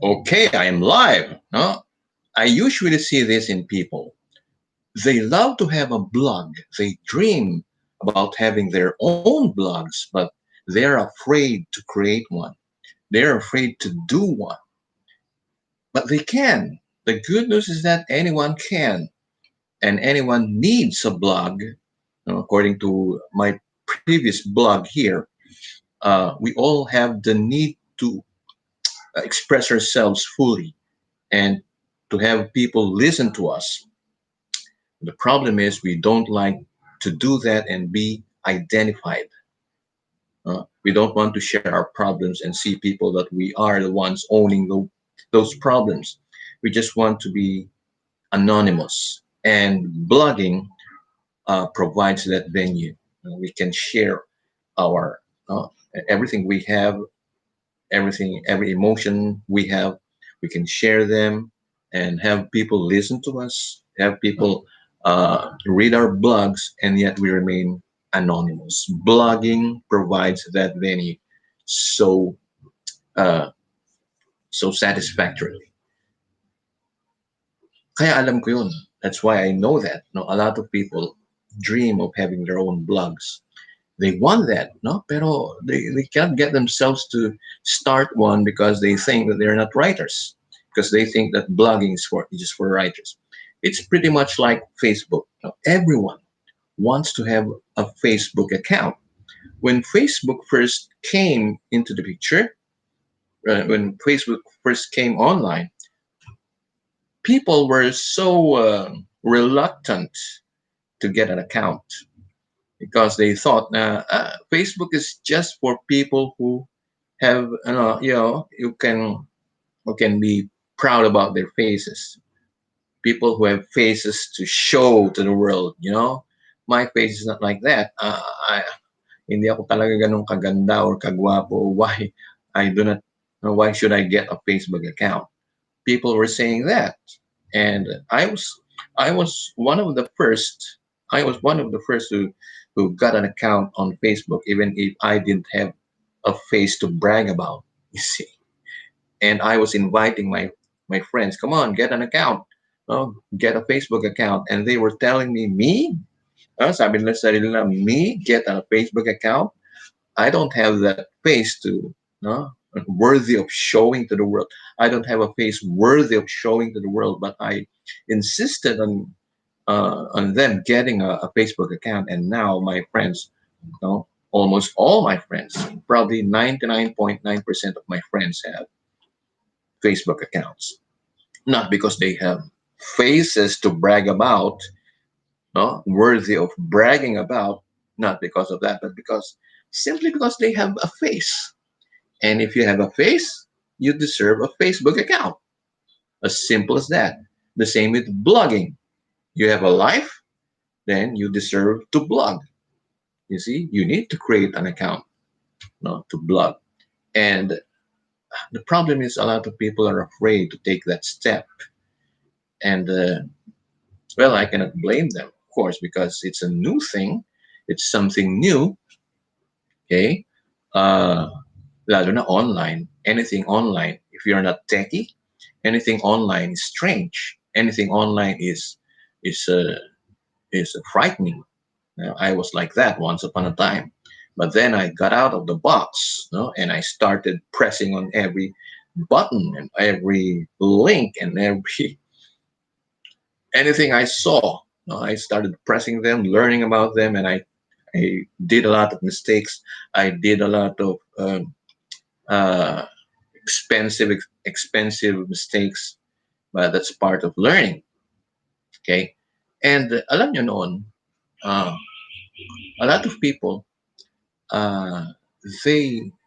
Okay, I am live. No? I usually see this in people. They love to have a blog. They dream about having their own blogs, but they're afraid to create one. They're afraid to do one. But they can. The good news is that anyone can, and anyone needs a blog. According to my previous blog here, we all have the need to express ourselves fully and to have people listen to us. The problem is we don't like to do that and be identified. We don't want to share our problems and see people that we are the ones owning those problems. We just want to be anonymous. And blogging provides that venue. We can share our uh, everything we have, everything, every emotion we have. We can share them and have people listen to us, have people read our blogs, and yet we remain anonymous. Blogging provides that venue so uh, so satisfactorily. Kaya alam ko yun. That's why I know that. No, a lot of people dream of having their own blogs. They want that, no? Pero they can't get themselves to start one because they think that they're not writers, because they think that blogging is for just for writers. It's pretty much like Facebook. Everyone wants to have a Facebook account. When Facebook first came into the picture, when Facebook first came online, people were so reluctant to get an account because they thought Facebook is just for people who have who can be proud about their faces. People who have faces to show to the world. My face is not like that. Hindi ako talaga ganun kaganda or kagwapo. Why I do not? Why should I get a Facebook account? People were saying that, and I was one of the first. I was one of the first who got an account on Facebook, even if I didn't have a face to brag about. You see, and I was inviting my friends, come on, get an account, get a Facebook account, and they were telling me, sabi nila sa sarili nila, me get a Facebook account. I don't have that face to, no, worthy of showing to the world. I don't have a face worthy of showing to the world, but I insisted on them getting a Facebook account, and now my friends, almost all my friends, probably 99.9% of my friends have Facebook accounts. Not because they have faces to brag about, no, worthy of bragging about, not because of that, but simply because they have a face. And if you have a face, you deserve a Facebook account. As simple as that. The same with blogging. You have a life, then you deserve to blog. You see, you need to create an account, no, to blog. And the problem is a lot of people are afraid to take that step. And well, I cannot blame them, of course, because it's a new thing. It's something new. Okay. Uh, Lalo na online. Anything online. If you're not techie, anything online is strange. Anything online is uh, is frightening. I was like that once upon a time, but then I got out of the box, and I started pressing on every button and every link and every anything I saw. I started pressing them, learning about them, and I did a lot of mistakes. I did a lot of uh, expensive mistakes, but that's part of learning. Okay, and alam nyo noon, uh, a lot of people uh,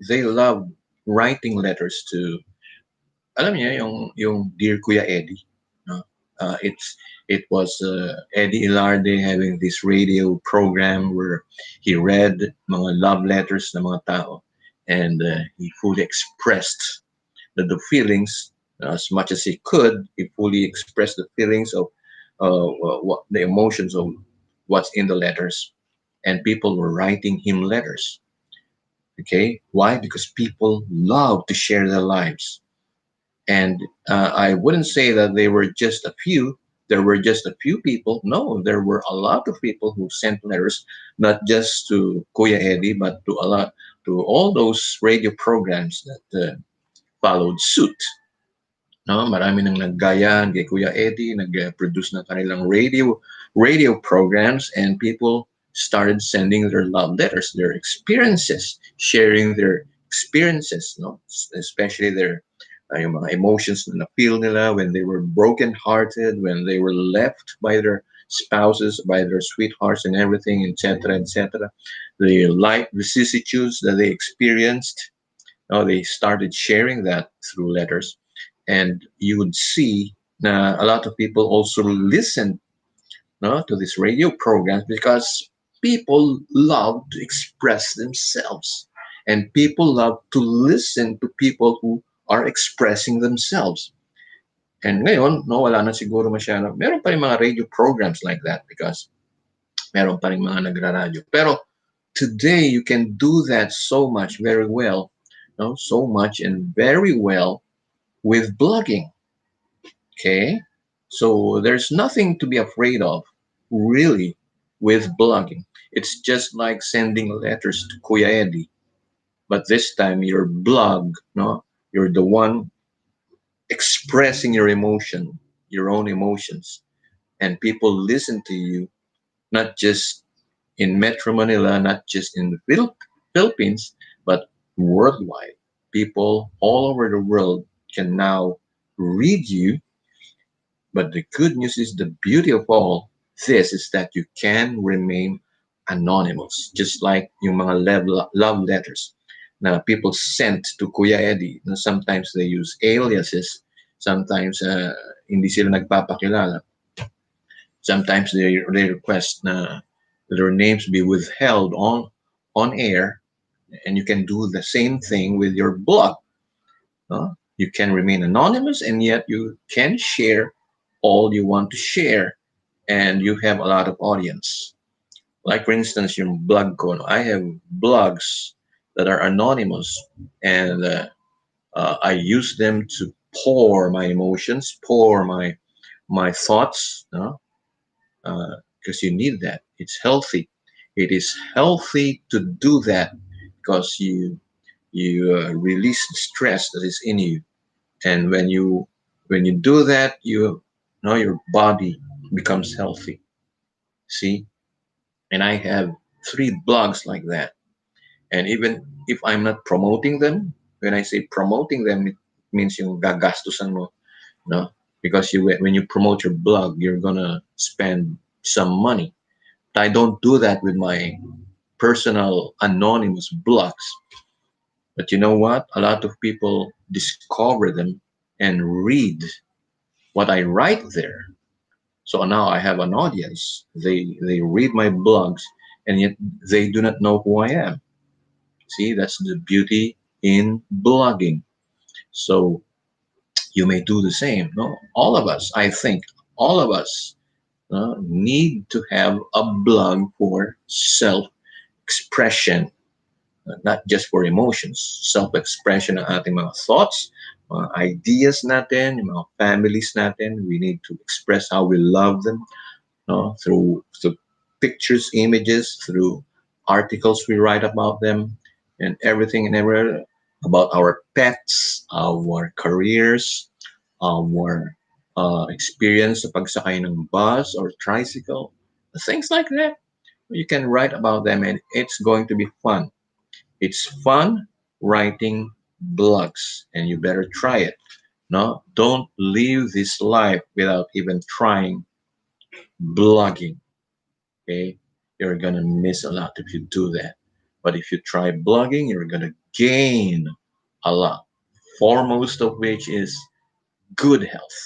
they love writing letters to, alam niyo yung Dear Kuya Eddie, no? It was Eddie Ilarde having this radio program where he read mga love letters ng mga tao, and he fully expressed the feelings as much as he could. He fully expressed the feelings of what the emotions of what's in the letters, and people were writing him letters. Okay, why? Because people love to share their lives. And I wouldn't say that they were just a few. There were just a few people. No, there were a lot of people who sent letters, not just to Kuya Eddie, but to all those radio programs that followed suit. No, marami nang naggayan kay Kuya Eddie, nag-produce ng kanilang radio programs, and people started sending their love letters, their experiences, sharing their experiences, no, especially their yung mga emotions na na-feel nila when they were broken-hearted, when they were left by their spouses, by their sweethearts and everything, etc., etc. The life vicissitudes that they experienced, they started sharing that through letters, and you would see a lot of people also listen, no, to these radio programs because people love to express themselves, and people love to listen to people who are expressing themselves. And ngayon, no, wala na siguro masyado. Meron pa rin mga radio programs like that because meron pa rin mga nagraradyo. Pero today, you can do that so much very well, no, so much and very well with blogging. Okay, so there's nothing to be afraid of, really, with blogging. It's just like sending letters to Kuya Eddie, but this time your blog, no, you're the one expressing your emotion, your own emotions, and people listen to you, not just in Metro Manila, not just in the Philippines, but worldwide. People all over the world can now read you. But the good news is, the beauty of all this is that you can remain anonymous, just like yung mga love letters na people sent to Kuya Eddie. Na sometimes they use aliases, sometimes hindi sila nagpapakilala. Sometimes they request na their names be withheld on air, and you can do the same thing with your blog. You can remain anonymous, and yet you can share all you want to share, and you have a lot of audience. Like for instance, your blog ko, I have blogs that are anonymous, and I use them to pour my emotions, pour my thoughts, because you need that. It's healthy. It is healthy to do that because you release the stress that is in you, and when you do that, you know your body becomes healthy. See, and I have three blogs like that, and even if I'm not promoting them, when I say promoting them, it means yung gagastusan mo, no, because when you promote your blog, you're gonna spend some money. I don't do that with my personal anonymous blogs. But you know what? A lot of people discover them and read what I write there. So now I have an audience. They read my blogs, and yet they do not know who I am. See, that's the beauty in blogging. So you may do the same. No, all of us, I think, all of us need to have a blog for self-expression, not just for emotions, self-expression ng ating mga thoughts, mga ideas natin, yung mga families natin. We need to express how we love them, no? Through pictures, images, through articles we write about them, and everything and everywhere about our pets, our careers, our experience sa pagsakay ng bus or tricycle, things like that. You can write about them, and it's going to be fun. It's fun writing blogs, and you better try it. No, don't live this life without even trying blogging. Okay, you're gonna miss a lot if you do that. But if you try blogging, you're gonna gain a lot. Foremost of which is good health.